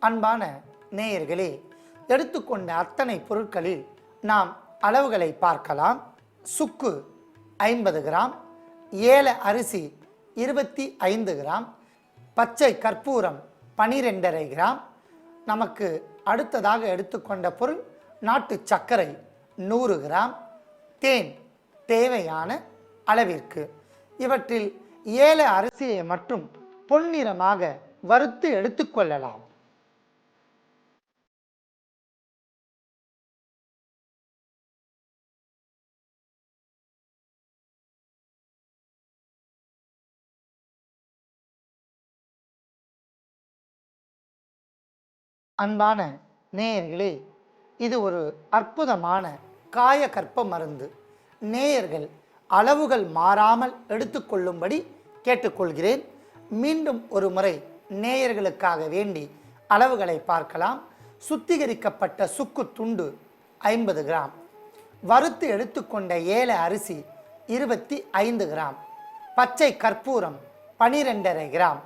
அன்பான நேயர்களே, எடுத்துக்கொண்ட அத்தனை பொருட்களில் நாம் அளவுகளை பார்க்கலாம். சுக்கு 50 கிராம், ஏல அரிசி 25 கிராம், பச்சை கற்பூரம் 12.5 கிராம். நமக்கு அடுத்ததாக எடுத்துக்கொண்ட பொருள் நாட்டு சர்க்கரை 100 கிராம், தேன் தேவையான அளவிற்கு. இவற்றில் ஏல அரிசியை மட்டும் பொன்னிறமாக வறுத்து எடுத்துக்கொள்ளலாம். அன்பான நேயர்களே, இது ஒரு அற்புதமான காயகற்ப மருந்து. நேயர்கள் அளவுகள் மாறாமல் எடுத்துக்கொள்ளும்படி கேட்டுக்கொள்கிறேன். மீண்டும் ஒரு முறை நேயர்களுக்காக வேண்டி அளவுகளை பார்க்கலாம். சுத்திகரிக்கப்பட்ட சுக்கு துண்டு 50 கிராம், வறுத்து எடுத்துக்கொண்ட ஏல அரிசி 25 கிராம், பச்சை கற்பூரம் 12.5 கிராம்,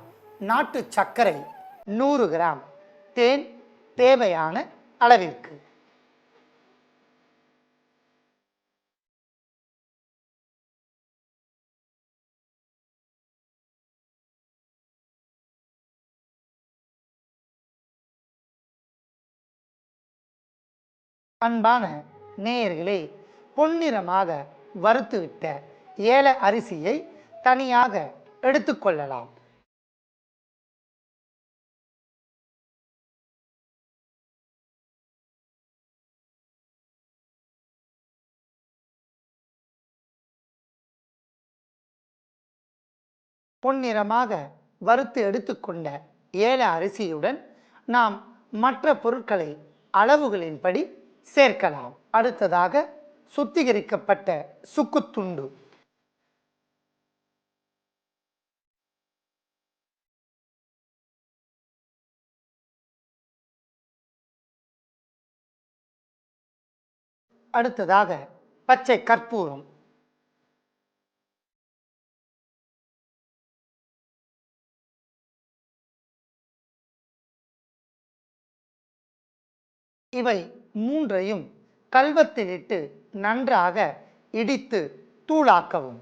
நாட்டு சர்க்கரை 100 கிராம், தேன் தேவையான அளவிற்கு. அன்பான நேயர்களே, பொன்னிறமாக வறுத்துவிட்ட ஏல அரிசியை தனியாக எடுத்துக்கொள்ளலாம். பொன்னிறமாக வறுத்து எடுத்துக்கொண்ட ஏல அரிசியுடன் நாம் மற்ற பொருட்களை அளவுகளின்படி சேர்க்கலாம். அடுத்ததாக சுத்திகரிக்கப்பட்ட சுக்குத்துண்டு, அடுத்ததாக பச்சை கற்பூரம், இவை மூன்றையும் கல்வத்திலிட்டு நன்றாக இடித்து தூளாக்கவும்.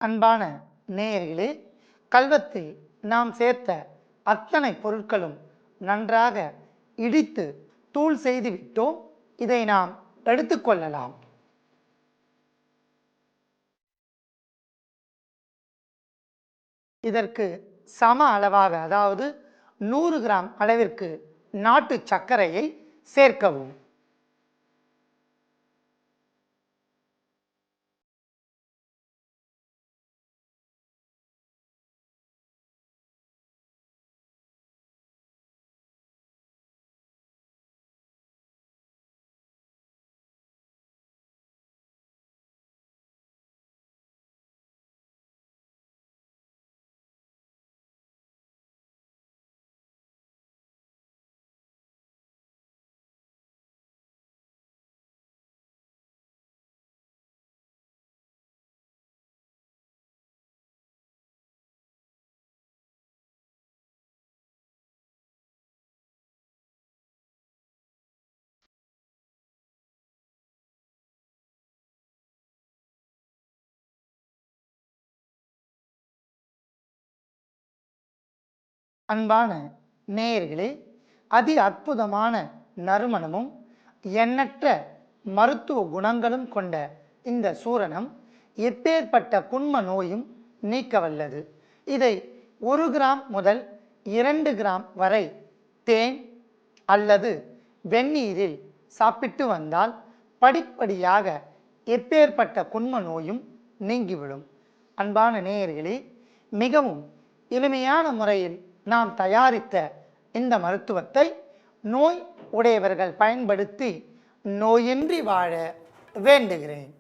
அன்பான நேயர்களே, கல்வத்தில் நாம் சேர்த்த அத்தனை பொருட்களும் நன்றாக இடித்து தூள் செய்து விட்டோம். இதை நாம் எடுத்துக்கொள்ளலாம். இதற்கு சம அளவாக, அதாவது 100 கிராம் அளவிற்கு நாட்டு சர்க்கரையை சேர்க்கவும். அன்பான நேயர்களே, அதி அற்புதமான நறுமணமும் எண்ணற்ற மருத்துவ குணங்களும் கொண்ட இந்த சூரணம் எப்பேற்பட்ட குன்ம நோயும் நீக்க வல்லது. இதை 1 கிராம் முதல் 2 கிராம் வரை தேன் அல்லது வெந்நீரில் சாப்பிட்டு வந்தால் படிப்படியாக எப்பேற்பட்ட குன்ம நோயும் நீங்கிவிடும். அன்பான நேயர்களே, மிகவும் எளிமையான முறையில் நாம் தயாரித்த இந்த மருத்துவத்தை நோய் உடையவர்கள் பயன்படுத்தி நோயின்றி வாழ வேண்டுகிறேன்.